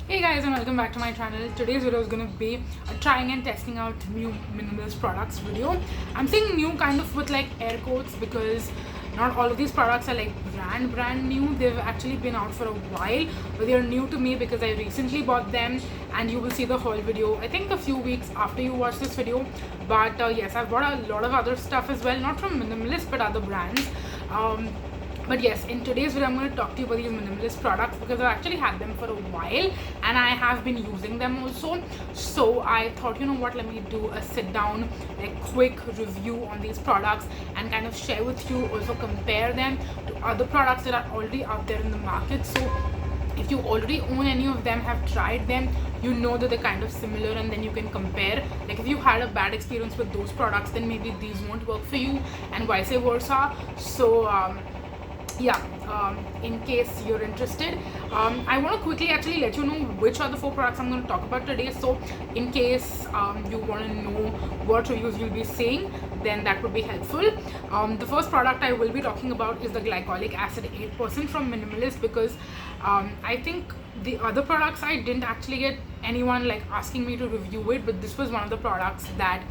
Hey guys, and welcome back to my channel. Today's video is going to be a trying and testing out new minimalist products video. I'm saying new kind of with like air quotes because not all of these products are like brand new. They've actually been out for a while, but they're new to me because I recently bought them, and you will see the whole video I think a few weeks after you watch this video. But yes, I've bought a lot of other stuff as well, not from Minimalist but other brands. But yes, in today's video I'm going to talk to you about these minimalist products because I've actually had them for a while and I have been using them also. So I thought, you know what, let me do a sit down, like quick review on these products and kind of share with you, also compare them to other products that are already out there in the market. So if you already own any of them, have tried them, you know that they're kind of similar, and then you can compare. Like if you had a bad experience with those products, then maybe these won't work for you, and vice versa. So in case you're interested, I want to quickly actually let you know which are the 4 products I'm going to talk about today. So in case you want to know what reviews you'll be seeing, then that would be helpful. The first product I will be talking about is the Glycolic Acid 8% from Minimalist, because I think the other products I didn't actually get anyone like asking me to review it, but this was one of the products that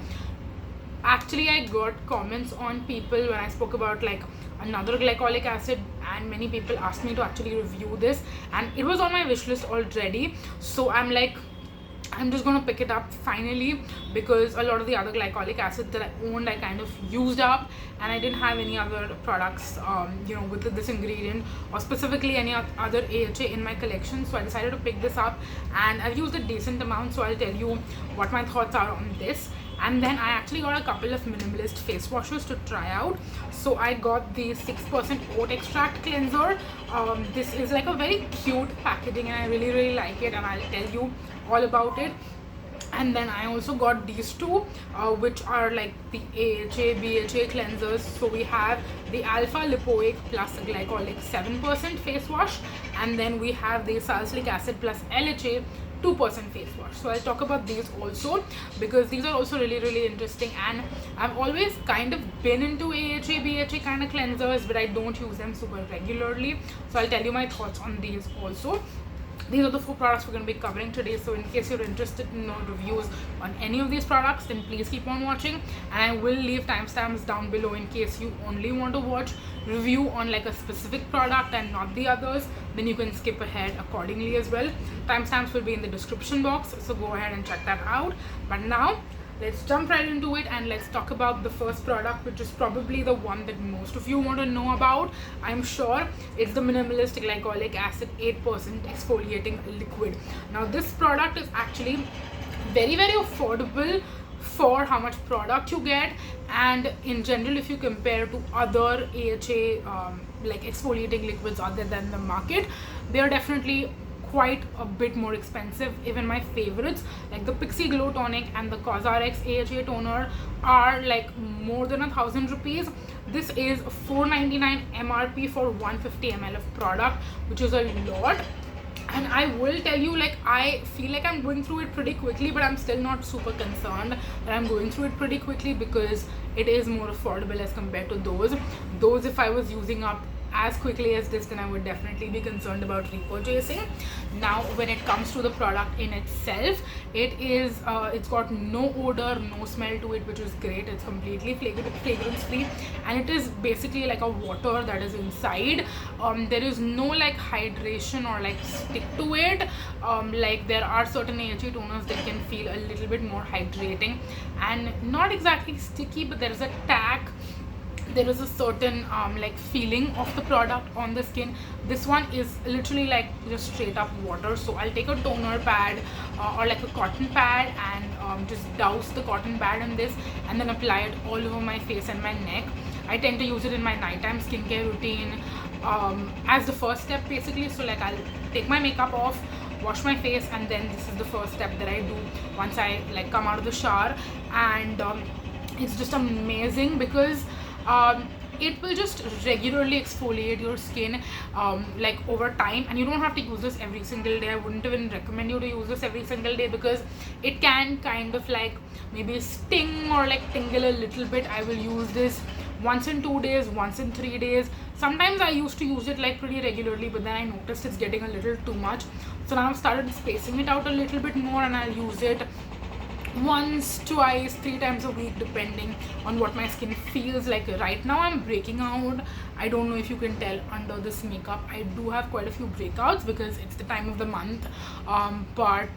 actually I got comments on people when I spoke about like another glycolic acid, and many people asked me to actually review this, and it was on my wish list already. So I'm like, I'm just gonna pick it up finally, because a lot of the other glycolic acid that I owned I kind of used up, and I didn't have any other products with this ingredient, or specifically any other AHA in my collection. So I decided to pick this up, and I've used a decent amount, so I'll tell you what my thoughts are on this. And then I actually got a couple of Minimalist face washes to try out. So I got the 6% oat extract cleanser. This is like a very cute packaging and I really like it, and I'll tell you all about it. And then I also got these two, which are like the AHA BHA cleansers. So we have the Alpha Lipoic plus Glycolic 7% face wash, and then we have the Salicylic Acid plus LHA 2% face wash. So I'll talk about these also because these are also really interesting, and I've always kind of been into AHA BHA kind of cleansers, but I don't use them super regularly. So I'll tell you my thoughts on these also. These are the 4 products we're going to be covering today. So in case you're interested in know reviews on any of these products, then please keep on watching, and I will leave timestamps down below in case you only want to watch review on like a specific product and not the others. Then you can skip ahead accordingly as well. Timestamps will be in the description box, so go ahead and check that out. But now let's jump right into it and let's talk about the first product, which is probably the one that most of you want to know about, I'm sure. It's the Minimalist Glycolic Acid 8% exfoliating liquid. Now this product is actually very affordable for how much product you get, and in general if you compare to other AHA like exfoliating liquids other than the market, they are definitely quite a bit more expensive. Even my favorites like the Pixie Glow Tonic and the CosRX AHA toner are like more than 1,000 rupees. This is 499 MRP for 150 ml of product, which is a lot. And I will tell you, like, I feel like I'm going through it pretty quickly, but I'm still not super concerned that I'm going through it pretty quickly because it is more affordable as compared to those if I was using up as quickly as this, then I would definitely be concerned about repurchasing. Now when it comes to the product in itself, it's got no odor, no smell to it, which is great. It's completely fragrance free, and it is basically like a water that is inside. There is no like hydration or like stick to it. Like there are certain AHA toners that can feel a little bit more hydrating and not exactly sticky, but there is a tack, there is a certain like feeling of the product on the skin. This one is literally like just straight up water. So I'll take a toner pad or like a cotton pad and just douse the cotton pad in this and then apply it all over my face and my neck. I tend to use it in my nighttime skincare routine as the first step basically. So like I'll take my makeup off, wash my face, and then this is the first step that I do once I like come out of the shower. And it's just amazing because it will just regularly exfoliate your skin like over time, and you don't have to use this every single day. I wouldn't even recommend you to use this every single day because it can kind of like maybe sting or like tingle a little bit. I will use this once in 2 days, once in 3 days. Sometimes I used to use it like pretty regularly, but then I noticed it's getting a little too much. So now I've started spacing it out a little bit more, and I'll use it once, twice, 3 times a week, depending on what my skin feels like. Right now I'm breaking out. I don't know if you can tell under this makeup. I do have quite a few breakouts because it's the time of the month, but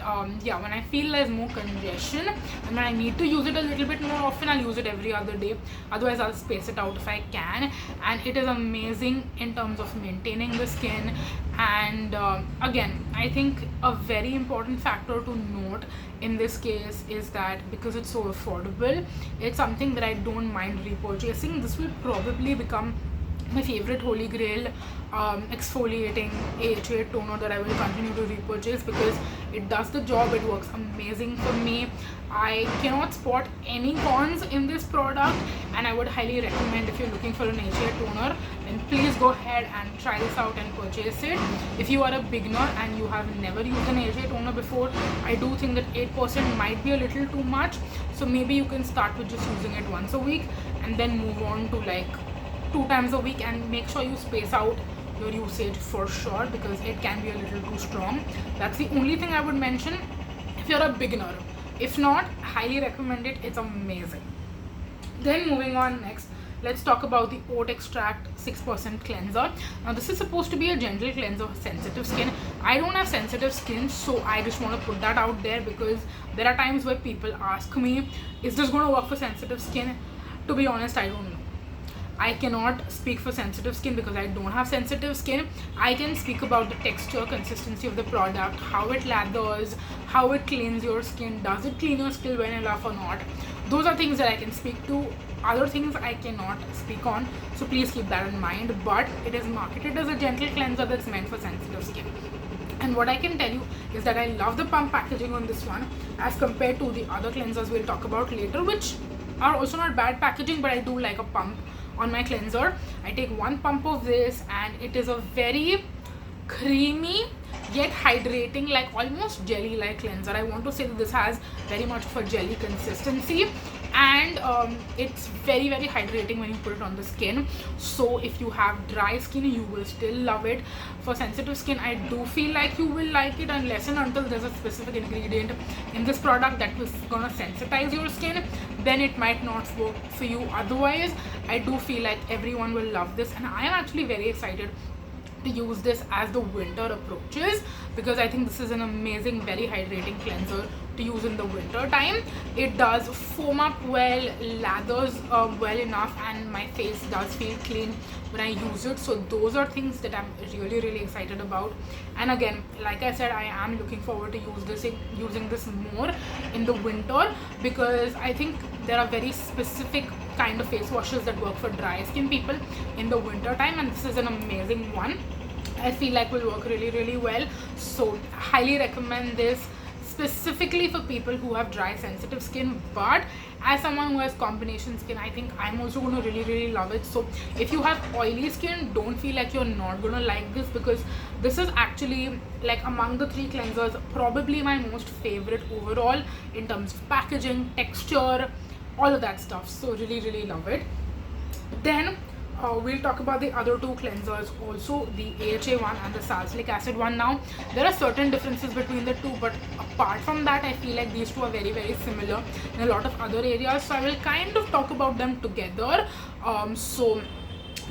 yeah, when I feel there's more congestion and when I need to use it a little bit more often, I'll use it every other day. Otherwise I'll space it out if I can, and it is amazing in terms of maintaining the skin. And again, I think a very important factor to note in this case is that because it's so affordable, it's something that I don't mind repurchasing. This will probably become my favorite holy grail exfoliating AHA toner that I will continue to repurchase because it does the job. It works amazing for me. I cannot spot any cons in this product, and I would highly recommend, if you're looking for an AHA toner, then please go ahead and try this out and purchase it. If you are a beginner and you have never used an AHA toner before, I do think that 8% might be a little too much, so maybe you can start with just using it once a week and then move on to like 2 times a week, and make sure you space out your usage for sure because it can be a little too strong. That's the only thing I would mention if you're a beginner. If not, highly recommend it. It's amazing. Then moving on, next let's talk about the oat extract 6% cleanser. Now this is supposed to be a gentle cleanser for sensitive skin. I don't have sensitive skin, so I just want to put that out there because there are times where people ask me, is this going to work for sensitive skin? To be honest, I don't know. I cannot speak for sensitive skin because I don't have sensitive skin. I can speak about the texture, consistency of the product, how it lathers, how it cleans your skin, does it clean your skin well enough or not. Those are things that I can speak to. Other things I cannot speak on, so please keep that in mind. But it is marketed as a gentle cleanser that's meant for sensitive skin. And what I can tell you is that I love the pump packaging on this one as compared to the other cleansers we'll talk about later, which are also not bad packaging, but I do like a pump on my cleanser. I take 1 pump of this, and it is a very creamy yet hydrating, like almost jelly like cleanser. I want to say that this has very much of a jelly consistency, and it's very hydrating when you put it on the skin. So if you have dry skin, you will still love it. For sensitive skin, I do feel like you will like it unless and until there's a specific ingredient in this product that is gonna sensitize your skin, then it might not work for you. Otherwise, I do feel like everyone will love this, and I am actually very excited to use this as the winter approaches because I think this is an amazing, very hydrating cleanser to use in the winter time. It does foam up well, lathers well enough, and my face does feel clean when I use it. So those are things that I'm really excited about. And again, like I said, I am looking forward to using this more in the winter because I think there are very specific kind of face washes that work for dry skin people in the winter time, and this is an amazing one. I feel like will work really well. So highly recommend this specifically for people who have dry sensitive skin, but as someone who has combination skin, I think I'm also going to really love it. So if you have oily skin, don't feel like you're not going to like this because this is actually, like, among the 3 cleansers, probably my most favorite overall in terms of packaging, texture, all of that stuff. So really love it. Then we'll talk about the other 2 cleansers also, the AHA one and the salicylic acid one. Now there are certain differences between the 2, but apart from that, I feel like these 2 are very similar in a lot of other areas, so I will kind of talk about them together. So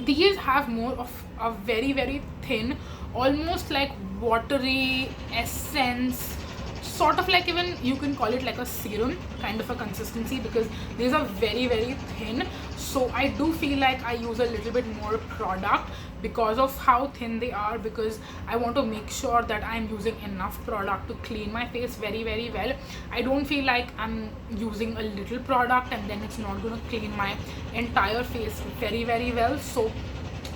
these have more of a very thin, almost like watery essence, sort of like, even you can call it like a serum kind of a consistency because these are very thin. So I do feel like I use a little bit more product because of how thin they are, because I want to make sure that I'm using enough product to clean my face very well. I don't feel like I'm using a little product and then it's not going to clean my entire face very well. So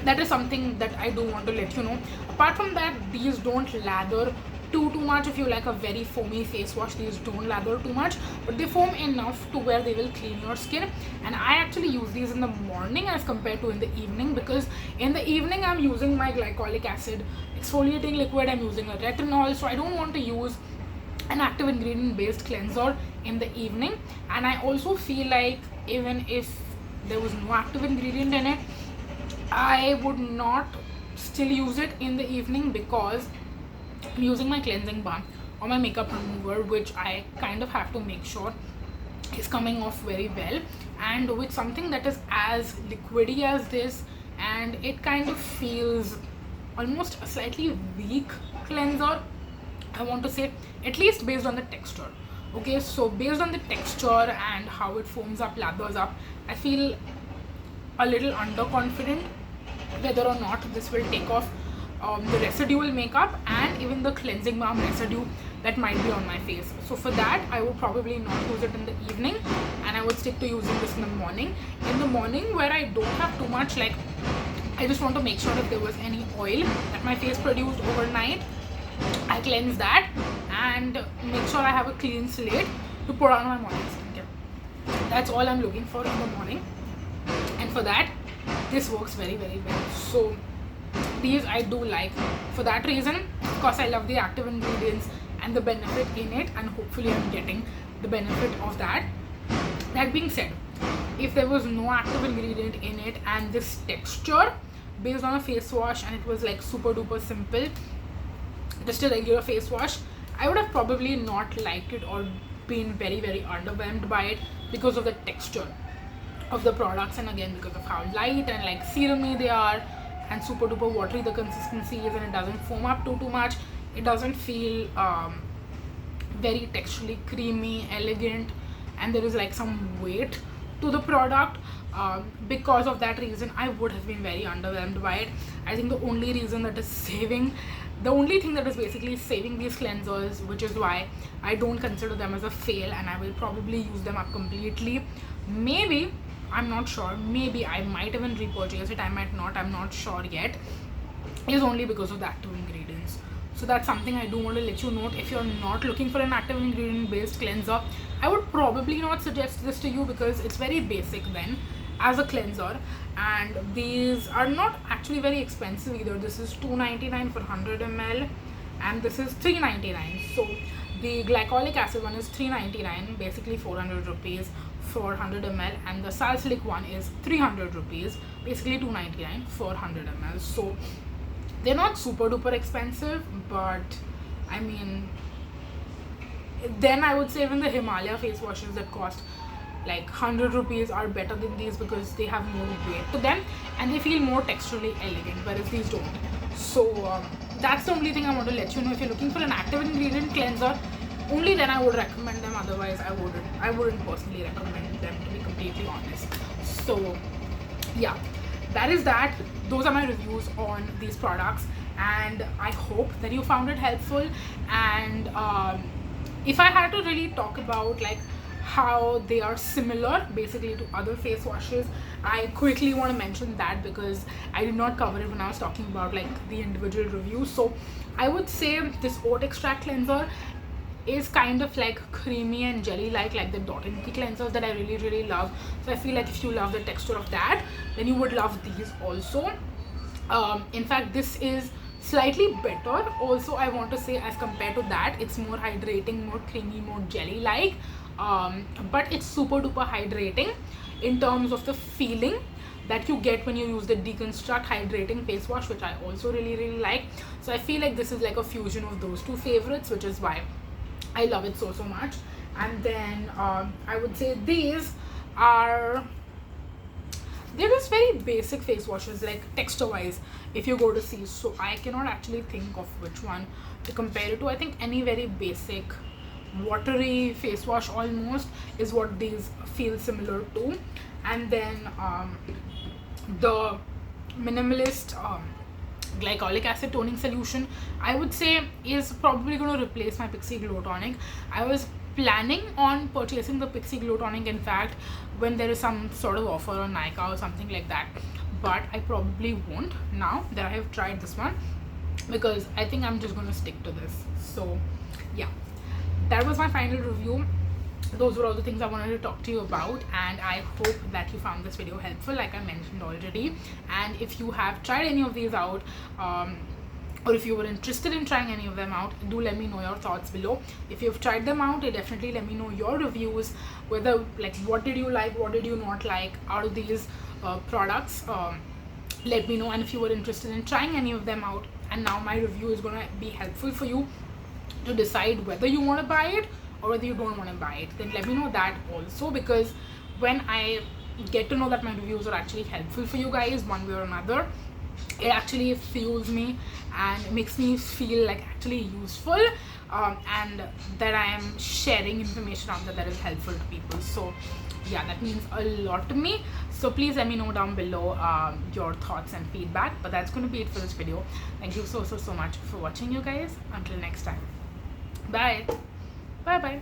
that is something that I do want to let you know. Apart from that, these don't lather too much. If you like a very foamy face wash, these don't lather too much, but they foam enough to where they will clean your skin. And I actually use these in the morning as compared to in the evening, because in the evening I'm using my glycolic acid exfoliating liquid, I'm using a retinol, so I don't want to use an active ingredient based cleanser in the evening. And I also feel like even if there was no active ingredient in it, I would not still use it in the evening, because I'm using my cleansing balm or my makeup remover, which I kind of have to make sure is coming off very well, and with something that is as liquidy as this, and it kind of feels almost a slightly weak cleanser, I want to say, at least based on the texture. Okay, so based on the texture and how it foams up, lathers up, I feel a little underconfident whether or not this will take off the residual makeup and even the cleansing balm residue that might be on my face. So for that, I would probably not use it in the evening, and I would stick to using this in the morning. In the morning, where I don't have too much, like I just want to make sure if there was any oil that my face produced overnight, I cleanse that and make sure I have a clean slate to put on my morning skincare. That's all I'm looking for in the morning, and for that, this works very, very well. So these I do like. For that reason, of course, I love the active ingredients and the benefit in it, and hopefully I'm getting the benefit of that. That being said, if there was no active ingredient in it and this texture based on a face wash, and it was like super duper simple, just a regular face wash, I would have probably not liked it or been very, very underwhelmed by it because of the texture of the products, and again because of how light and like serumy they are, and super duper watery the consistency is, and it doesn't foam up too much. It doesn't feel very texturally creamy, elegant, and there is like some weight to the product. Because of that reason, I would have been very underwhelmed by it. I think the only reason that is saving, the only thing that is basically saving these cleansers, which is why I don't consider them as a fail and I will probably use them up completely. Maybe, I'm not sure, maybe I might even repurchase it, I might not, I'm not sure yet, is only because of the active ingredients. So that's something I do want to let you know. If you're not looking for an active ingredient based cleanser, I would probably not suggest this to you because it's very basic then as a cleanser, and these are not actually very expensive either. This is $2.99 for 100 ml and this is $3.99. So the glycolic acid one is $3.99, basically 400 rupees for 100 ml, and the salicylic one is 300 rupees, basically $2.99 for 100 ml. So they're not super duper expensive, but I mean, then I would say even the Himalaya face washes that cost like 100 rupees are better than these because they have more weight to them and they feel more texturally elegant, whereas these don't. So that's the only thing I want to let you know. If you're looking for an active ingredient cleanser, only then I would recommend them, otherwise I wouldn't personally recommend them, to be completely honest. So yeah, that is that. Those are my reviews on these products, and I hope that you found it helpful. And if I had to really talk about like how they are similar basically to other face washes, I quickly want to mention that because I did not cover it when I was talking about like the individual reviews. So I would say this oat extract cleanser is kind of like creamy and jelly like the Dot & Key cleansers that I really, really love. So I feel like if you love the texture of that, then you would love these also. In fact, this is slightly better also, I want to say, as compared to that. It's more hydrating, more creamy, more jelly like, but it's super duper hydrating in terms of the feeling that you get when you use the Deconstruct hydrating face wash, which I also really, really like. So I feel like this is like a fusion of those two favorites, which is why I love it so much. And then I would say these are, they're just very basic face washes, like texture wise, if you go to see. So I cannot actually think of which one to compare it to. I think any very basic watery face wash almost is what these feel similar to. And then the Minimalist glycolic acid toning solution, I would say, is probably going to replace my Pixie Glow Tonic. I was planning on purchasing the Pixie Glow Tonic, in fact, when there is some sort of offer on Nykaa or something like that, but I probably won't now that I have tried this one, because I think I'm just going to stick to this. So yeah, that was my final review. Those were all the things I wanted to talk to you about, and I hope that you found this video helpful, like I mentioned already. And if you have tried any of these out, or if you were interested in trying any of them out, do let me know your thoughts below. If you've tried them out, definitely let me know your reviews, whether like what did you like, what did you not like out of these products. Let me know. And if you were interested in trying any of them out, and now my review is gonna be helpful for you to decide whether you want to buy it or whether you don't want to buy it. Then let me know that also, because when I get to know that my reviews are actually helpful for you guys one way or another, it actually fuels me and makes me feel like actually useful, and that I am sharing information out there that is helpful to people. So yeah, that means a lot to me. So please let me know down below your thoughts and feedback. But that's going to be it for this video. Thank you so much for watching, you guys. Until next time, bye bye.